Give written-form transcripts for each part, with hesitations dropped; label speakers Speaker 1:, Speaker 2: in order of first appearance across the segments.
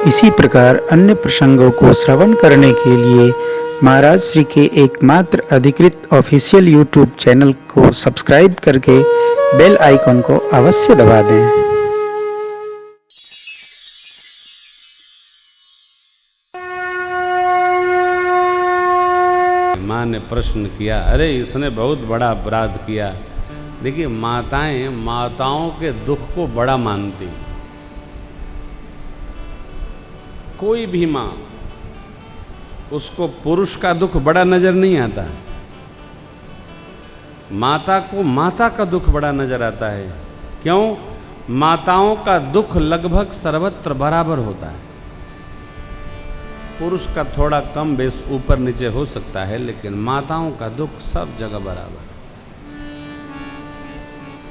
Speaker 1: इसी प्रकार अन्य प्रसंगों को श्रवण करने के लिए महाराज श्री के एकमात्र अधिकृत ऑफिशियल यूट्यूब चैनल को सब्सक्राइब करके बेल आइकन को अवश्य दबा दें।
Speaker 2: माँ ने प्रश्न किया, अरे इसने बहुत बड़ा अपराध किया। देखिए, माताएं माताओं के दुख को बड़ा मानती। कोई भी माँ, उसको पुरुष का दुख बड़ा नजर नहीं आता। माता को माता का दुख बड़ा नजर आता है। क्यों? माताओं का दुख लगभग सर्वत्र बराबर होता है। पुरुष का थोड़ा कम बेस ऊपर नीचे हो सकता है, लेकिन माताओं का दुख सब जगह बराबर है।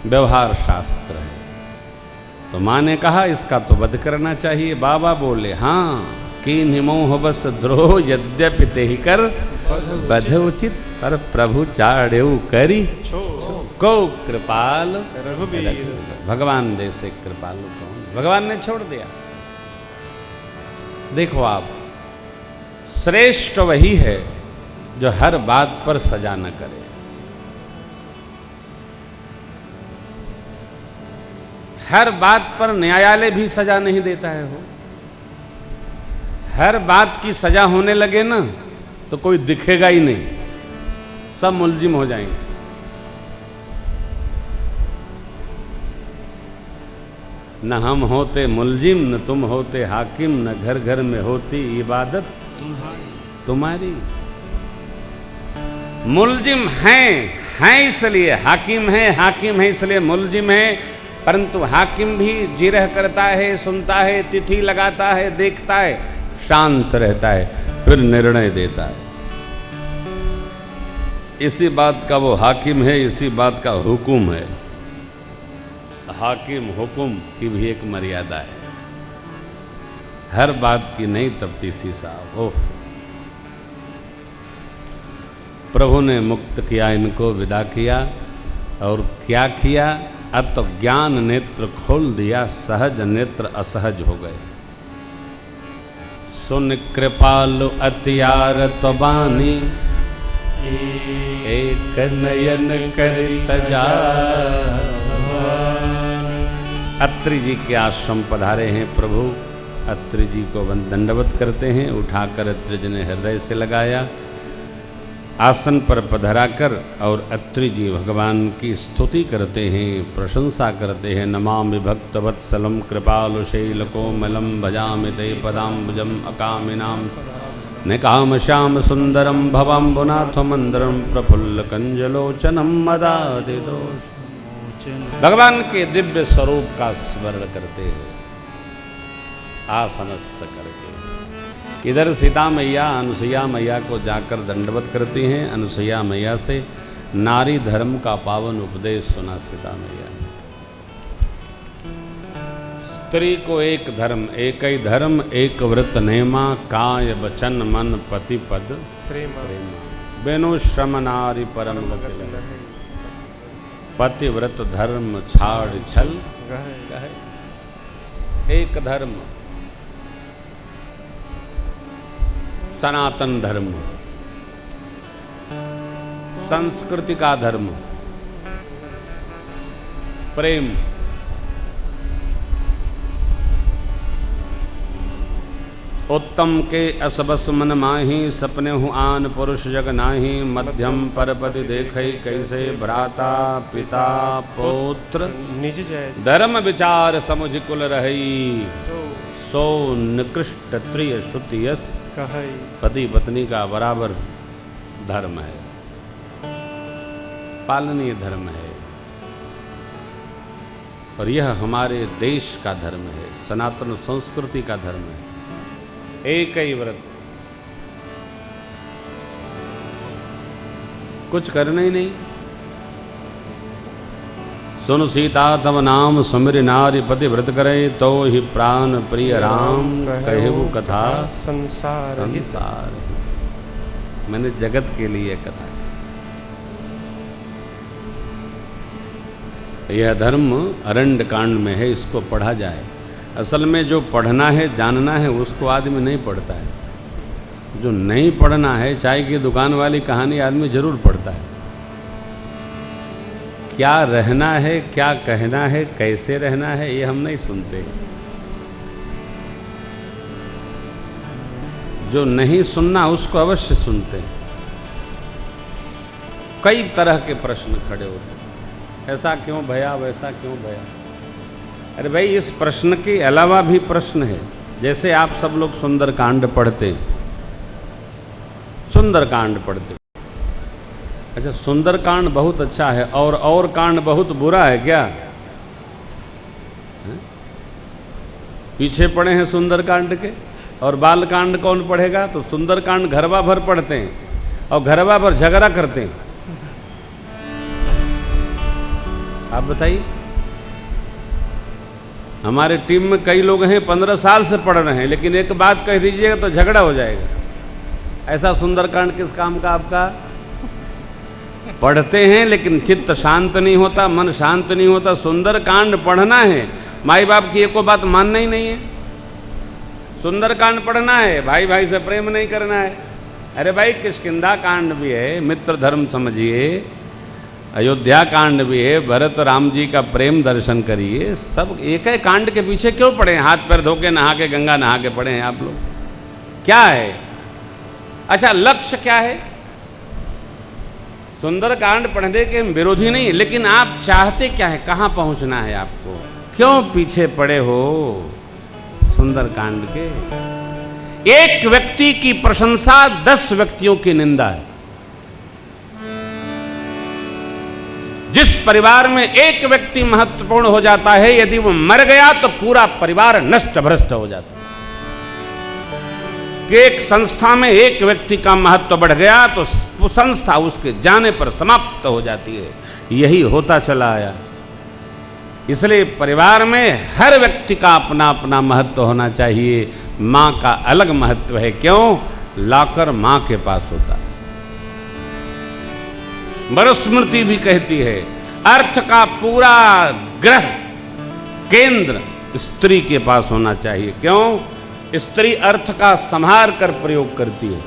Speaker 2: व्यवहार शास्त्र है। तो माँ ने कहा इसका तो वध करना चाहिए। बाबा बोले, हाँ कीन्हि मोह बस द्रोह यद्यपि तेहि कर बध उचित, पर प्रभु चाड़ेऊ करी को कृपाल रघुबीर। भगवान जैसे कृपालु कौन? भगवान ने छोड़ दिया। देखो आप, श्रेष्ठ वही है जो हर बात पर सजा न करे। हर बात पर न्यायालय भी सजा नहीं देता है। हो हर बात की सजा होने लगे ना तो कोई दिखेगा ही नहीं, सब मुलजिम हो जाएंगे। न हम होते मुलजिम, न तुम होते हाकिम, न घर घर में होती इबादत तुम्हारी। मुलजिम हैं इसलिए हाकिम है इसलिए मुलजिम है। परंतु हाकिम भी जिरह करता है, सुनता है, तिथि लगाता है, देखता है, शांत रहता है, फिर निर्णय देता है। इसी बात का वो हाकिम है, इसी बात का हुकुम है। हाकिम हुकुम की भी एक मर्यादा है। हर बात की नहीं तपती सीसा। ओफ, प्रभु ने मुक्त किया, इनको विदा किया। और क्या किया? अत ज्ञान नेत्र खोल दिया, सहज नेत्र असहज हो गए। सुन कृपालु अतियार तबानी, एक नयन कर तजा। अत्रि जी के आश्रम पधारे हैं प्रभु। अत्रि जी को दंडवत करते हैं। उठाकर अत्रि जी ने हृदय से लगाया, आसन पर पधराकर, और अत्रि जी भगवान की स्तुति करते हैं, प्रशंसा करते हैं। नमामि भक्तवत्सलं कृपालु शैलकोमलं भजामि ते पदाम्बुजम् अकामिनां निकामश्याम सुंदरम भवाम्बुनाथमंदरम प्रफुल्लकंजलोचनम मदादिदोष। भगवान के दिव्य स्वरूप का स्मरण करते हैं आसनस्थ करके। इधर सीता मैया अनुसुईया मैया को जाकर दंडवत करती हैं। अनुसुईया मैया से नारी धर्म का पावन उपदेश सुना सीता मैया ने। स्त्री को एक धर्म, एक ही धर्म, एक व्रत नेमा, काय वचन मन पति पद प्रेमा। बेनु श्रम नारी परम गति, पतिव्रत धर्म छाड़ छल। एक धर्म, सनातन धर्म, संस्कृति का धर्म, प्रेम। उत्तम के असबस मन माही, सपने हूँ आन पुरुष जग नाही। मध्यम परपति देखे, कैसे भ्राता पिता पौत्र निज जैसे। धर्म विचार समुझ कुल रही, सो निकृष्ट त्रिय श्रुति यस। पति पत्नी का बराबर धर्म है, पालनीय धर्म है। और यह हमारे देश का धर्म है, सनातन संस्कृति का धर्म है। एक ही व्रत, कुछ करना ही नहीं। सुन सीता तव नाम सुमिर नारी पति व्रत करे, तो ही प्राण प्रिय राम कहेहु कथा संसार। मैंने जगत के लिए कथा। यह धर्म अरण्य कांड में है, इसको पढ़ा जाए। असल में जो पढ़ना है, जानना है, उसको आदमी नहीं पढ़ता है। जो नहीं पढ़ना है, चाय की दुकान वाली कहानी आदमी जरूर पढ़ता है। क्या रहना है, क्या कहना है, कैसे रहना है, ये हम नहीं सुनते। जो नहीं सुनना उसको अवश्य सुनते हैं। कई तरह के प्रश्न खड़े होते हैं, ऐसा क्यों भया, वैसा क्यों भया। अरे भाई, इस प्रश्न के अलावा भी प्रश्न है। जैसे आप सब लोग सुंदरकांड पढ़ते, सुंदरकांड पढ़ते, अच्छा सुंदरकांड बहुत अच्छा है और कांड बहुत बुरा है क्या? पीछे पड़े हैं सुंदरकांड के, और बालकांड कौन पढ़ेगा? तो सुंदरकांड घरवा भर पढ़ते हैं और घरवा भर झगड़ा करते हैं। आप बताइए, हमारे टीम में कई लोग हैं 15 साल से पढ़ रहे हैं, लेकिन एक बात कह दीजिएगा तो झगड़ा हो जाएगा। ऐसा सुंदरकांड किस काम का आपका? पढ़ते हैं लेकिन चित्त शांत नहीं होता, मन शांत नहीं होता। सुंदरकांड पढ़ना है, माई बाप की एको बात मानना ही नहीं है। सुंदरकांड पढ़ना है, भाई भाई से प्रेम नहीं करना है। अरे भाई, किष्किंधा कांड भी है, मित्र धर्म समझिए, अयोध्या कांड भी है, भरत राम जी का प्रेम दर्शन करिए। सब एक ही कांड के पीछे क्यों पड़े हैं? हाथ पैर धो के, नहा के, गंगा नहा के पड़े हैं आप लोग? क्या है? अच्छा, लक्ष्य क्या है? सुंदरकांड पढ़ने के विरोधी नहीं, लेकिन आप चाहते क्या है? कहाँ पहुंचना है आपको? क्यों पीछे पड़े हो सुंदरकांड के? एक व्यक्ति की प्रशंसा 10 व्यक्तियों की निंदा है। जिस परिवार में एक व्यक्ति महत्वपूर्ण हो जाता है, यदि वो मर गया तो पूरा परिवार नष्ट भ्रष्ट हो जाता है। कि एक संस्था में एक व्यक्ति का महत्व बढ़ गया तो वो संस्था उसके जाने पर समाप्त हो जाती है। यही होता चला आया। इसलिए परिवार में हर व्यक्ति का अपना अपना महत्व होना चाहिए। माँ का अलग महत्व है। क्यों? लाकर माँ के पास होता है। मनुस्मृति भी कहती है, अर्थ का पूरा ग्रह केंद्र स्त्री के पास होना चाहिए। क्यों? स्त्री अर्थ का संहार कर प्रयोग करती है।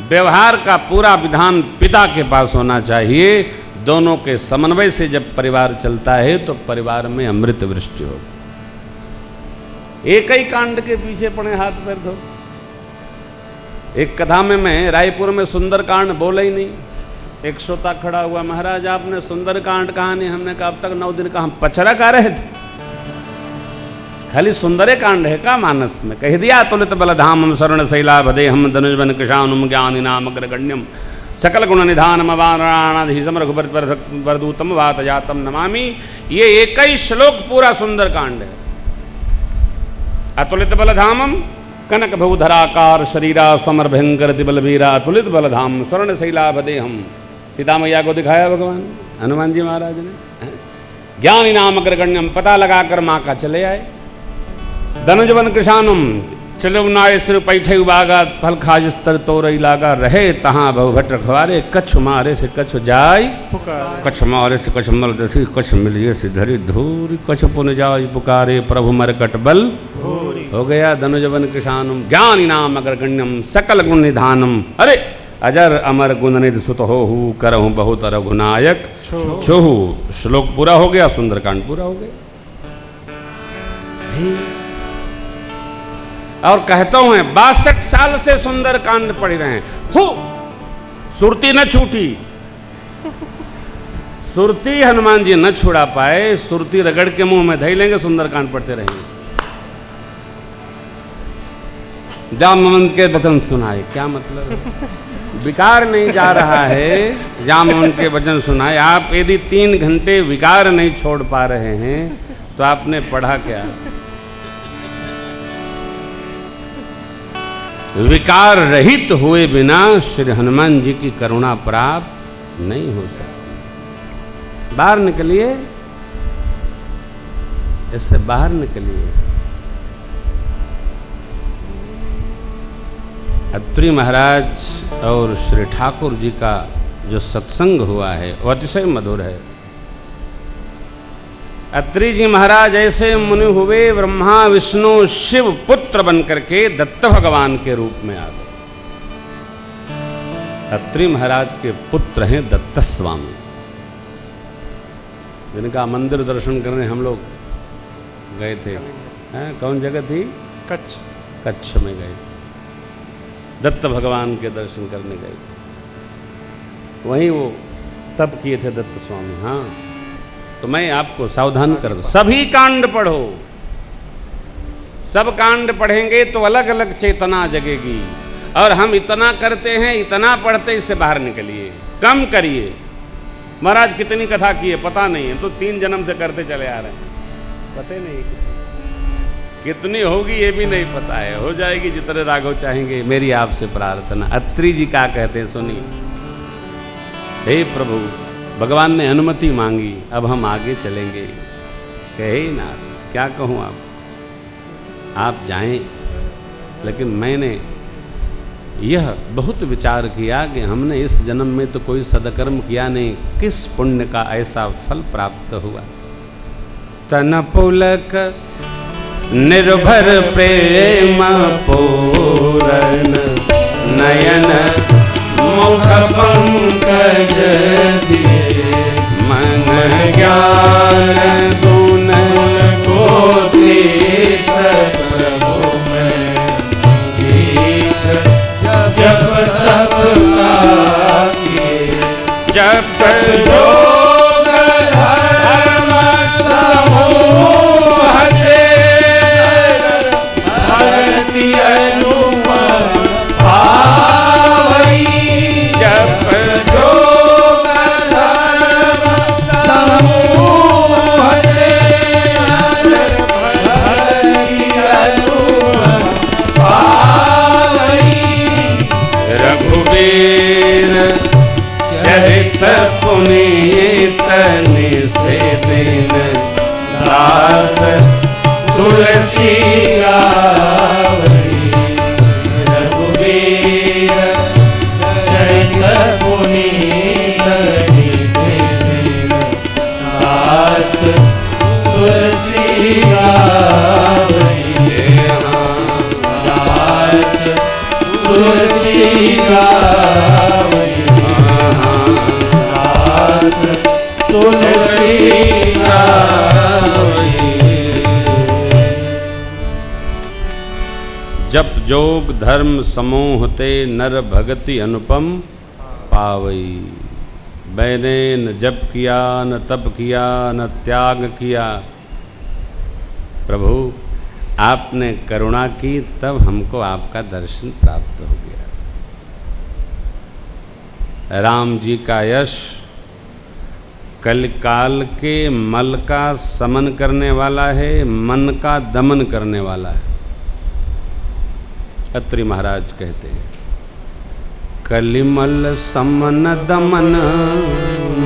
Speaker 2: व्यवहार का पूरा विधान पिता के पास होना चाहिए। दोनों के समन्वय से जब परिवार चलता है तो परिवार में अमृत वृष्टि होगी। एक ही कांड के पीछे पड़े हाथ पैर धो। एक कथा में मैं रायपुर में सुंदरकांड बोला ही नहीं। एक श्रोता खड़ा हुआ, महाराज आपने सुंदरकांड कहानी, हमने कहा अब तक 9 दिन का हम पचरा गा रहे थे। खाली सुंदरे कांड है का मानस में? कह दिया, तुलित बलधामम स्वर्ण शैलाभदे हम धनुजवन कृशानुम ज्ञानी नाम अग्रगण्यम सकल गुण निधानम वाराणाधीशम रघुबरदूतम वात जातम नमामि। ये एक ही श्लोक पूरा सुंदरकांड है। अतुलित बलधामम कनक भूधराकार शरीरा समर भयंकर बलवीरा अतुलित बलधाम स्वर्ण शैलाभदे हम। सीता मैया को दिखाया भगवान हनुमान जी महाराज ने। ज्ञानी नाम अग्रगण्यम, पता लगाकर माँ का चले आए। धनुजवन कृशानुम, चलो नाय सिर पैठे उबागा फल खाज स्तर तोरई लागा। रहे तहाँ बहुभट रखवारे, कछ मारे से कछ जाय कछ मारे से कछ मल दसी कछ मिलिए से धरी धूरी कछ पुन जाय पुकारे प्रभु मरकट बल हो गया। धनुजवन कृशानुम ज्ञानी नाम अग्रगण्यम सकल गुण निधानम। अरे अजर अमर गुणनिधि सुत होहु करहु बहुत रघुनायक छोहु। श्लोक पूरा हो गया, सुंदरकांड पूरा हो गया। और कहता हूं 62 साल से सुंदरकांड पढ़ रहे हैं। सुरती न छूटी। सुरती हनुमान जी न छुड़ा पाए, सुरती रगड़ के मुंह में धई लेंगे, सुंदरकांड पढ़ते रहेंगे। जामवंत के वचन सुनाए, क्या मतलब? विकार नहीं जा रहा है। जामवंत के वचन सुनाए। आप यदि 3 घंटे विकार नहीं छोड़ पा रहे हैं तो आपने पढ़ा क्या? विकार रहित हुए बिना श्री हनुमान जी की करुणा प्राप्त नहीं हो सकती। बाहर निकलिए, इससे बाहर निकलिए। अत्रि महाराज और श्री ठाकुर जी का जो सत्संग हुआ है वो अतिशय मधुर है। अत्रि जी महाराज ऐसे मुनि हुए, ब्रह्मा विष्णु शिव पुत्र बन करके दत्त भगवान के रूप में आ गए। अत्रि महाराज के पुत्र हैं दत्त स्वामी, जिनका मंदिर दर्शन करने हम लोग गए थे। कौन जगह थी?
Speaker 3: कच्छ।
Speaker 2: कच्छ में गए, दत्त भगवान के दर्शन करने गए, वहीं वो तप किए थे दत्त स्वामी। हाँ, तो मैं आपको सावधान कर दूं, सभी कांड पढ़ो, सब कांड पढ़ेंगे तो अलग अलग चेतना जगेगी। और हम इतना करते हैं, इतना पढ़ते, इससे बाहर निकलिए, कम करिए। महाराज कितनी कथा की है पता नहीं है, तो 3 जन्म से करते चले आ रहे हैं, पता नहीं कितनी होगी ये भी नहीं पता है। हो जाएगी जितने राघव चाहेंगे, मेरी आपसे प्रार्थना। अत्रि जी क्या कहते हैं सुनिए। हे प्रभु, भगवान ने अनुमति मांगी, अब हम आगे चलेंगे। कहे ना, क्या कहूँ, आप जाएं। लेकिन मैंने यह बहुत विचार किया कि हमने इस जन्म में तो कोई सदकर्म किया नहीं, किस पुण्य का ऐसा फल प्राप्त हुआ। तन पुलक निर्भर प्रेम पूरन, नयन मुख पंकज दिए, मन ज्ञान गुण को तीर्थ प्रभु में गीत, जप तप का किए, जप जोग धर्म समूह से भक्ति अनुपम पावई, जप जोग धर्म समूह से भक्ति अनुपम पावई, रघुवीर चरित पुनीत निसे दिन दास तुलसी गावई, रघुवीर चरित पुनीत निसे दिन दास तुलसी गावई, दास तुलसी गावई, तुलसी गावई। जप जोग धर्म समूह ते नर भगति अनुपम पावई। मैंने न जप किया, न तप किया, न त्याग किया, प्रभु आपने करुणा की, तब हमको आपका दर्शन प्राप्त हो गया। राम जी का यश कलिकाल के मल का समन करने वाला है, मन का दमन करने वाला है। अत्रि महाराज कहते हैं, कलिमल समन दमन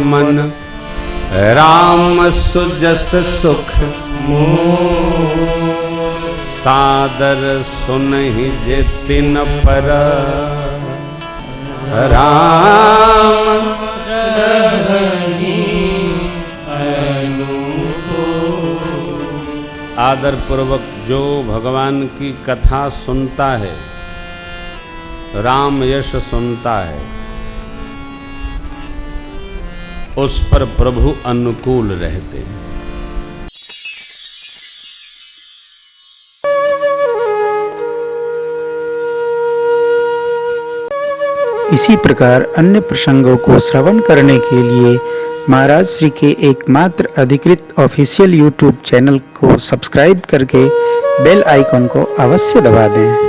Speaker 2: मन, राम सुजस सुख सादर सुनहि जे तिन पर, राम आदर पूर्वक जो भगवान की कथा सुनता है, राम यश सुनता है, उस पर प्रभु अनुकूल रहते हैं।
Speaker 1: इसी प्रकार अन्य प्रसंगों को श्रवण करने के लिए महाराज श्री के एकमात्र अधिकृत ऑफिशियल यूट्यूब चैनल को सब्सक्राइब करके बेल आइकन को अवश्य दबा दें।